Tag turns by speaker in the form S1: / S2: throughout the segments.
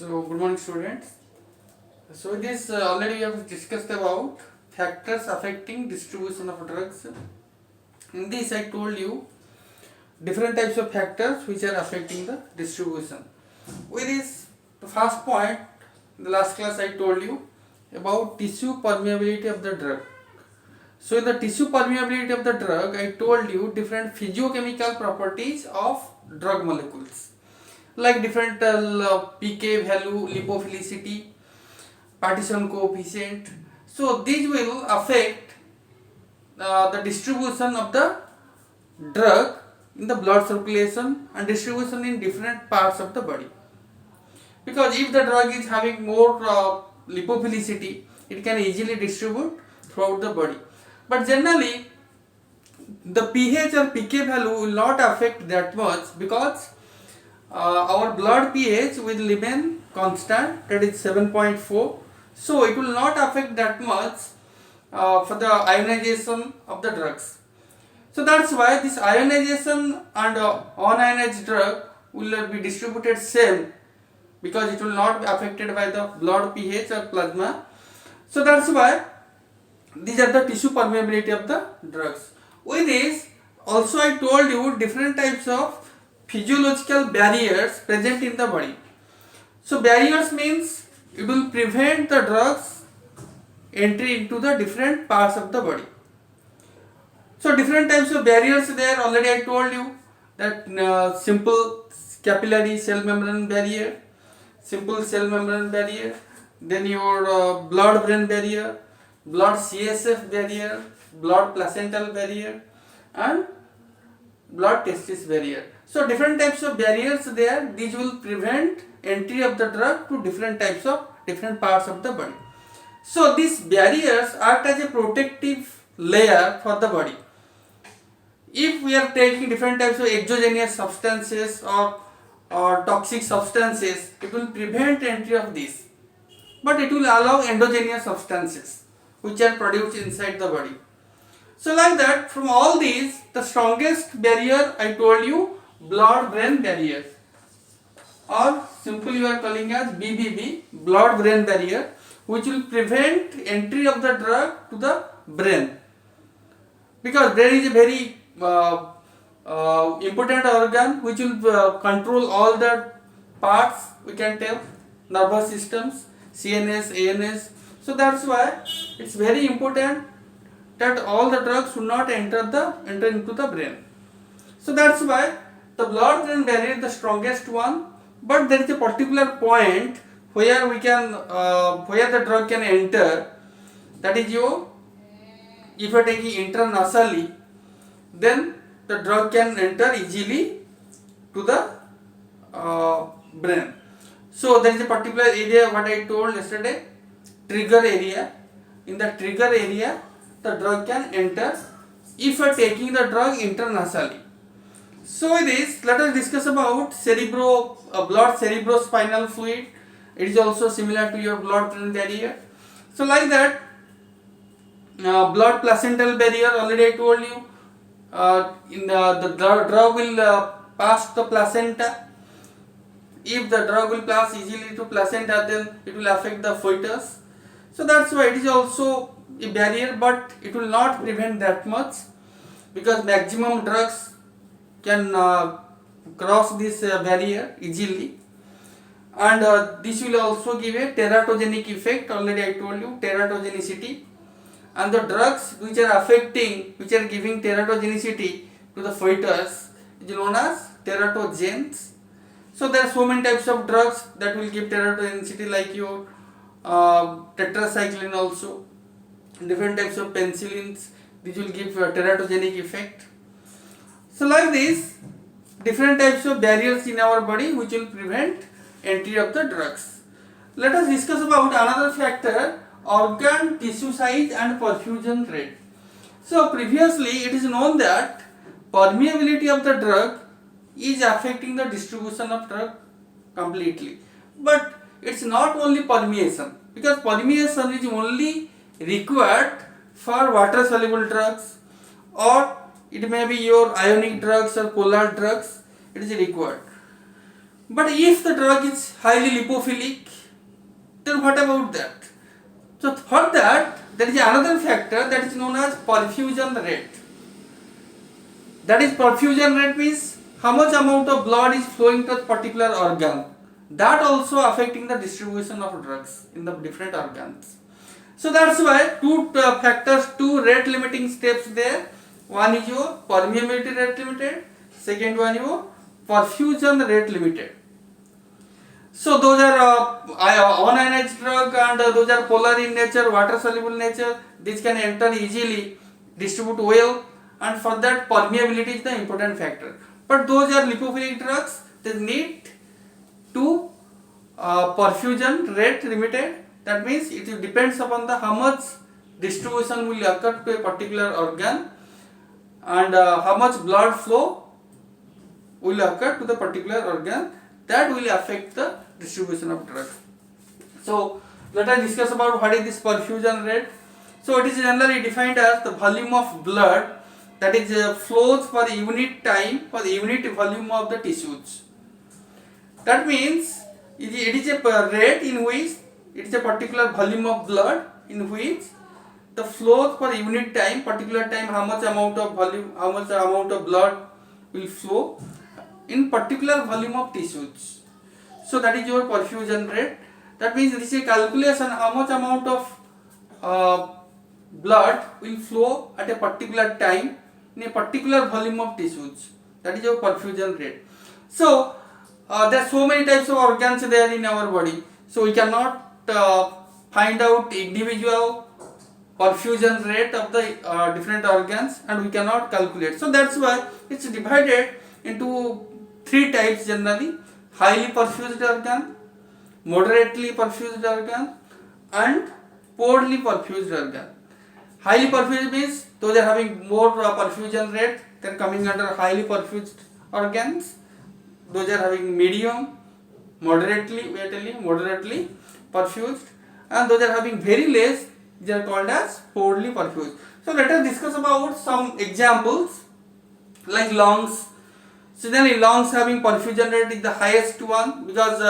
S1: So, good morning, students. So, this already we have discussed about factors affecting distribution of drugs. In this, I told you different types of factors which are affecting the distribution. With this, the first point, in the last class I told you about tissue permeability of the drug. So, in the tissue permeability of the drug, I told you different physiochemical properties of drug molecules, like different pK value, lipophilicity, partition coefficient. So these will affect the distribution of the drug in the blood circulation and distribution in different parts of the body. Because if the drug is having more lipophilicity, it can easily distribute throughout the body. But generally, the pH or pK value will not affect that much because our blood pH will remain constant, that is 7.4. So it will not affect that much for the ionization of the drugs. So that's why this ionization and unionized drug will be distributed same, because it will not be affected by the blood pH or plasma. So that's why these are the tissue permeability of the drugs. With this, also I told you different types of physiological barriers present in the body. So barriers means it will prevent the drugs entry into the different parts of the body. So different types of barriers there, already I told you that simple capillary cell membrane barrier, simple cell membrane barrier, then your blood brain barrier, blood CSF barrier, blood placental barrier, and blood testis barrier. So different types of barriers there, these will prevent entry of the drug to different parts of the body. So these barriers act as a protective layer for the body. If we are taking different types of exogenous substances or toxic substances, it will prevent entry of these, but it will allow endogenous substances which are produced inside the body. So like that, from all these, the strongest barrier I told you, blood brain barrier, or simply you are calling as BBB, blood brain barrier, which will prevent entry of the drug to the brain, because brain is a very important organ which will control all the parts, we can tell, nervous systems, CNS, ANS. So that's why it's very important that all the drugs should not enter into the brain. So that's why the blood brain barrier is the strongest one, but there is a particular point where we can where the drug can enter, that is if you are taking intranasally, then the drug can enter easily to the brain. So there is a particular area, what I told yesterday, trigger area. In the trigger area, the drug can enter if you are taking the drug intranasally. So with this, let us discuss about blood cerebrospinal fluid. It is also similar to your blood brain barrier. So like that, blood placental barrier, already I told you, the drug will pass the placenta. If the drug will pass easily to placenta, then it will affect the fetus. So that's why it is also a barrier, but it will not prevent that much, because maximum drugs can cross this barrier easily, and this will also give a teratogenic effect. Already I told you teratogenicity, and the drugs which are giving teratogenicity to the fetus is known as teratogens. So there are so many types of drugs that will give teratogenicity, like your tetracycline, also different types of penicillins, which will give a teratogenic effect. So like this, different types of barriers in our body which will prevent entry of the drugs. Let us discuss about another factor, organ tissue size and perfusion rate. So previously it is known that permeability of the drug is affecting the distribution of drug completely, but it's not only permeation, because permeation is only required for water soluble drugs, or it may be your ionic drugs or polar drugs, it is required. But if the drug is highly lipophilic, then what about that? So for that, there is another factor that is known as perfusion rate. That is, perfusion rate means how much amount of blood is flowing to a particular organ. That also affecting the distribution of drugs in the different organs. So that's why two factors, two rate limiting steps there. One is your permeability rate limited, second one your perfusion rate limited. So those are unionized drug, and those are polar in nature, water soluble nature. These can enter easily, distribute well, and for that permeability is the important factor. But those are lipophilic drugs, they need to perfusion rate limited. That means it depends upon the how much distribution will occur to a particular organ, and how much blood flow will occur to the particular organ. That will affect the distribution of drugs. So let us discuss about what is this perfusion rate. So it is generally defined as the volume of blood that is flows per unit time for the unit volume of the tissues. That means it is a rate in which it is a particular volume of blood in which the flows per unit time, particular time, how much amount of volume, how much amount of blood will flow in particular volume of tissues. So that is your perfusion rate. That means this is a calculation how much amount of blood will flow at a particular time in a particular volume of tissues. That is your perfusion rate. So there are so many types of organs there in our body. So we cannot find out individual perfusion rate of the different organs, and we cannot calculate. So that's why it's divided into three types generally: highly perfused organ, moderately perfused organ, and poorly perfused organ. Highly perfused means those are having more perfusion rate, they are coming under highly perfused organs. Those are having medium, moderately perfused, and those are having very less, they are called as poorly perfused. So let us discuss about some examples like lungs. So then lungs having perfusion rate is the highest one, because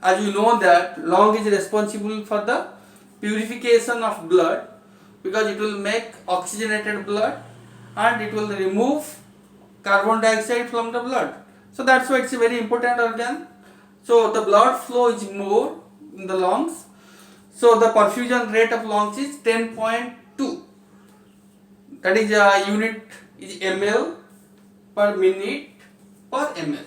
S1: as you know that lung is responsible for the purification of blood, because it will make oxygenated blood and it will remove carbon dioxide from the blood. So that's why it's a very important organ. So the blood flow is more in the lungs. So the perfusion rate of lungs is 10.2. That is unit is ml per minute per ml.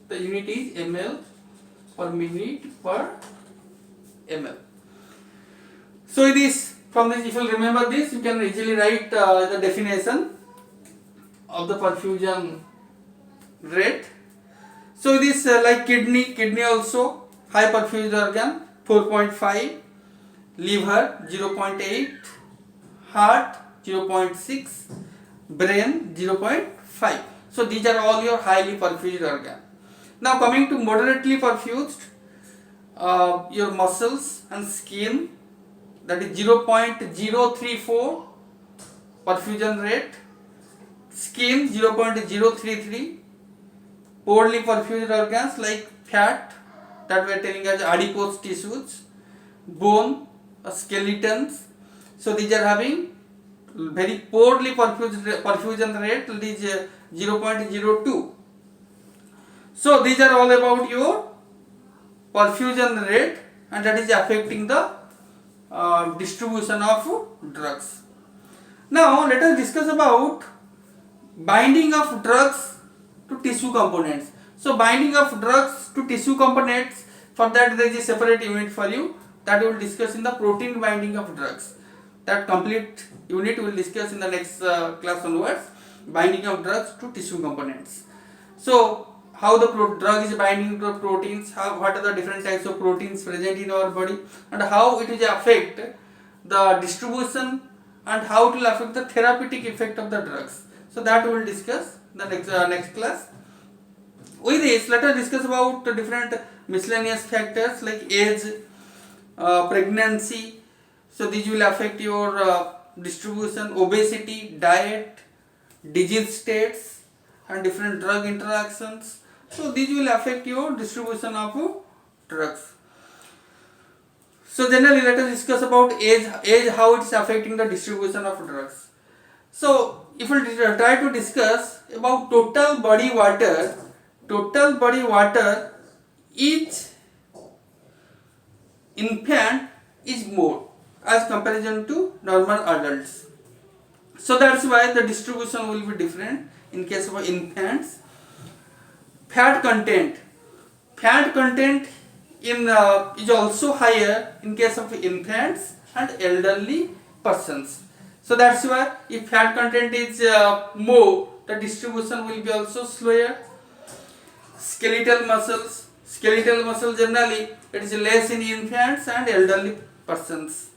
S1: The unit is ml per minute per ml. So it is, from this, if you remember this, you can easily write the definition of the perfusion rate. So it is like kidney also high perfused organ 4.5, liver 0.8, heart 0.6, brain 0.5. So these are all your highly perfused organ. Now coming to moderately perfused, your muscles and skin, that is 0.034 perfusion rate, skin 0.033, poorly perfused organs like fat, that we are telling as adipose tissues, bone, skeletons. So these are having very poorly perfusion rate, that is 0.02. So these are all about your perfusion rate, and that is affecting the distribution of drugs. Now let us discuss about binding of drugs to tissue components. So binding of drugs to tissue components, for that there is a separate unit for you that we will discuss in the protein binding of drugs. That complete unit we will discuss in the next class onwards, binding of drugs to tissue components. So how the drug is binding to proteins, what are the different types of proteins present in our body, and how it will affect the distribution, and how it will affect the therapeutic effect of the drugs. So that we will discuss in the next class. With this, let us discuss about the different miscellaneous factors like age, pregnancy. So these will affect your distribution, obesity, diet, disease states, and different drug interactions. So these will affect your distribution of drugs. So generally let us discuss about age how it is affecting the distribution of drugs. So if we try to discuss about total body water each infant is more as comparison to normal adults. So that's why the distribution will be different in case of infants. Fat content in is also higher in case of infants and elderly persons. So that's why if fat content is more, the distribution will be also slower. Skeletal muscle generally it is less in infants and elderly persons.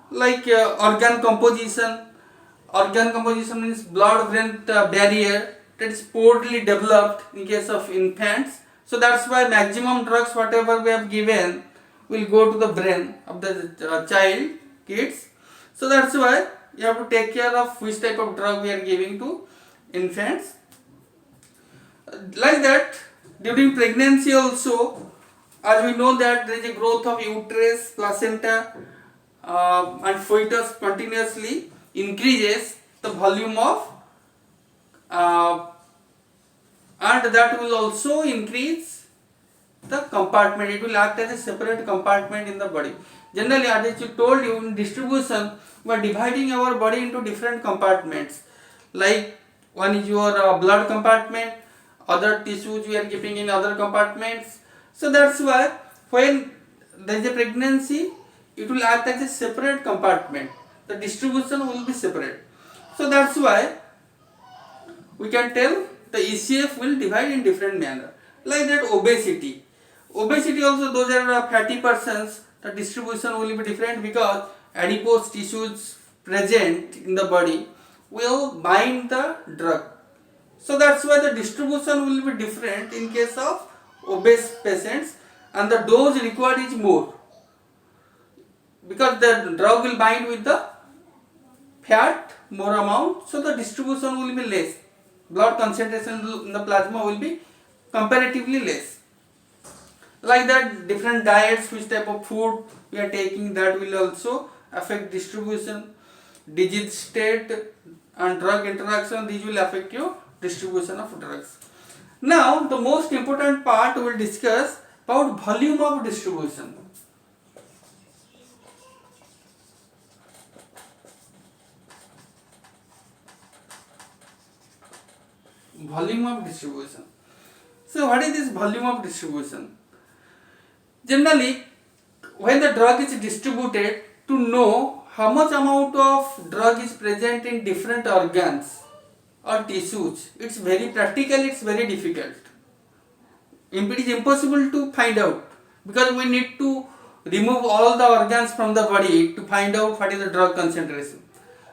S1: Like organ composition means blood brain barrier that is poorly developed in case of infants. So that's why maximum drugs whatever we have given will go to the brain of the child kids. So that's why you have to take care of which type of drug we are giving to infants. Like that, during pregnancy also, as we know that there is a growth of uterus, placenta and fetus continuously increases the volume of and that will also increase the compartment. It will act as a separate compartment in the body. Generally, as I told you, in distribution we are dividing our body into different compartments. Like one is your blood compartment, other tissues we are keeping in other compartments. So that's why when there is a pregnancy, it will act as a separate compartment. The distribution will be separate. So that's why we can tell the ECF will divide in different manner. Like that, obesity also, those are fatty persons, the distribution will be different because adipose tissues present in the body will bind the drug. So that's why the distribution will be different in case of obese patients and the dose required is more because the drug will bind with the fat more amount, so the distribution will be less. Blood concentration in the plasma will be comparatively less. Like that, different diets, which type of food we are taking, that will also affect distribution. Disease state and drug interaction, these will affect your distribution of drugs. Now the most important part we will discuss about volume of distribution. Volume of distribution. So what is this volume of distribution? Generally, when the drug is distributed, to know how much amount of drug is present in different organs or tissues, it's very practical, it's very difficult. It is impossible to find out because we need to remove all the organs from the body to find out what is the drug concentration.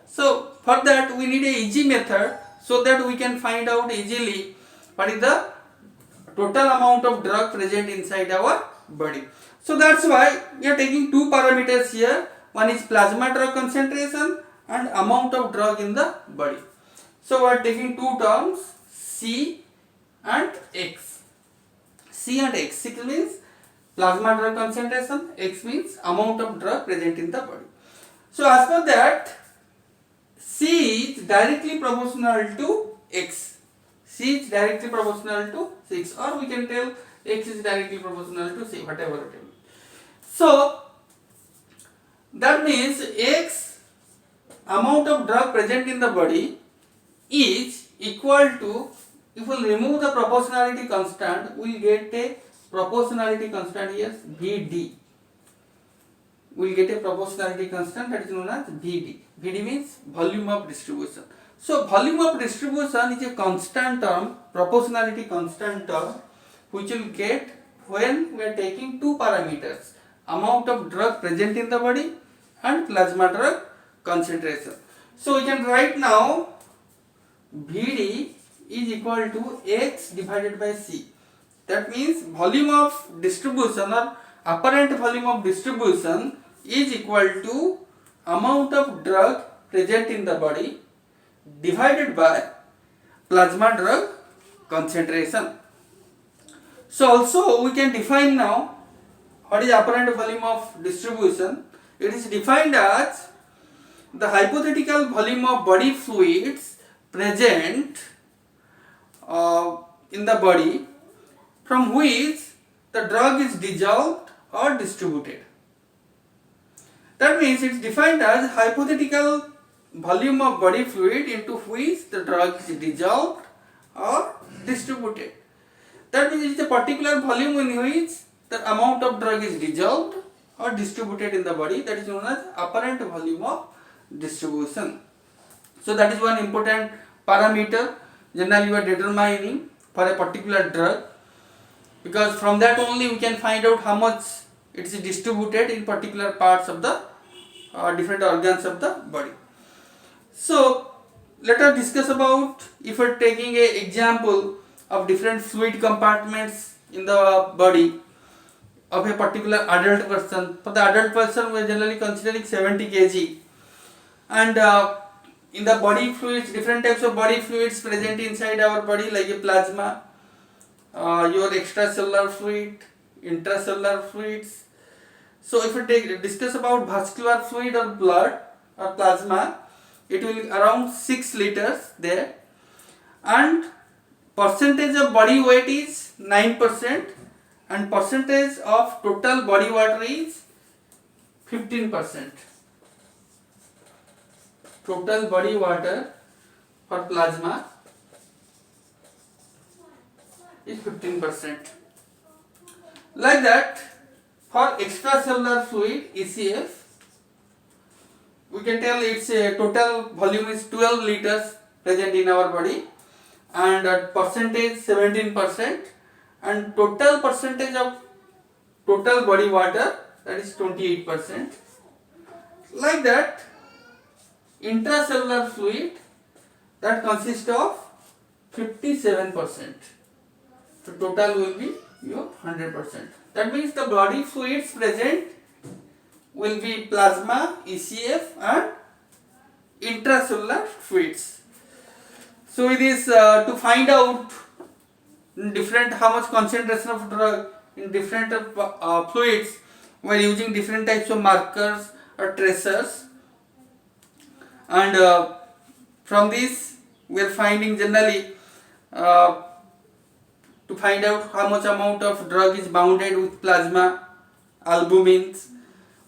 S1: So for that we need a easy method so that we can find out easily what is the total amount of drug present inside our body. So that's why we are taking two parameters here. One is plasma drug concentration and amount of drug in the body. So we are taking two terms, C and X. C and X. C means plasma drug concentration, X means amount of drug present in the body. So as per that, C is directly proportional to X. C is directly proportional to 6, or we can tell X is directly proportional to C, whatever it is. So that means X amount of drug present in the body is equal to, if we remove the proportionality constant, we will get a proportionality constant, yes, Vd. We will get a proportionality constant that is known as Vd. Vd means volume of distribution. So volume of distribution is a constant term, proportionality constant term, which will get when we are taking two parameters, amount of drug present in the body and plasma drug concentration. So we can write now Vd is equal to X divided by C. That means volume of distribution or apparent volume of distribution is equal to amount of drug present in the body divided by plasma drug concentration. So also we can define now what is apparent volume of distribution. It is defined as the hypothetical volume of body fluids present in the body from which the drug is dissolved or distributed. That means it is defined as hypothetical volume of body fluid into which the drug is dissolved or distributed. That means it is a particular volume in which the amount of drug is dissolved or distributed in the body, that is known as apparent volume of distribution. So that is one important parameter generally you are determining for a particular drug, because from that only we can find out how much it is distributed in particular parts of the different organs of the body. So let us discuss about, if we are taking an example of different fluid compartments in the body of a particular adult person. For the adult person we are generally considering 70 kg, and in the body fluids, different types of body fluids present inside our body, like a plasma, your extracellular fluid, intracellular fluids. So if we discuss about vascular fluid or blood or plasma, it will be around 6 liters there, and percentage of body weight is 9%, and percentage of total body water is 15%. Total body water for plasma is 15%. Like that, for extracellular fluid ECF, we can tell its total volume is 12 liters present in our body, and percentage 17%, and total percentage of total body water, that is 28%. Like that, intracellular fluid, that consists of 57%. So total will be your 100%. That means the body fluids present will be plasma, ECF and intracellular fluids. So it is to find out different how much concentration of drug in different fluids, we are using different types of markers or tracers, and from this we are finding generally to find out how much amount of drug is bounded with plasma, albumins.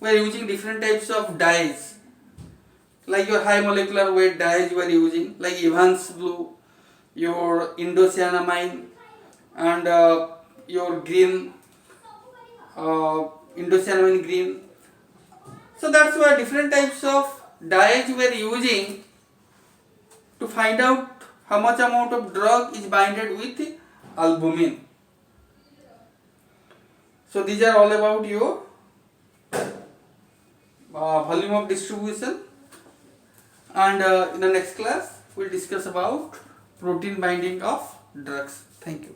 S1: We are using different types of dyes, like your high molecular weight dyes we are using, like Evans blue, your indocyanamine, and your green, indocyanamine green. So that's why different types of dyes we are using to find out how much amount of drug is binded with albumin. So these are all about your volume of distribution, and in the next class we will discuss about protein binding of drugs. Thank you.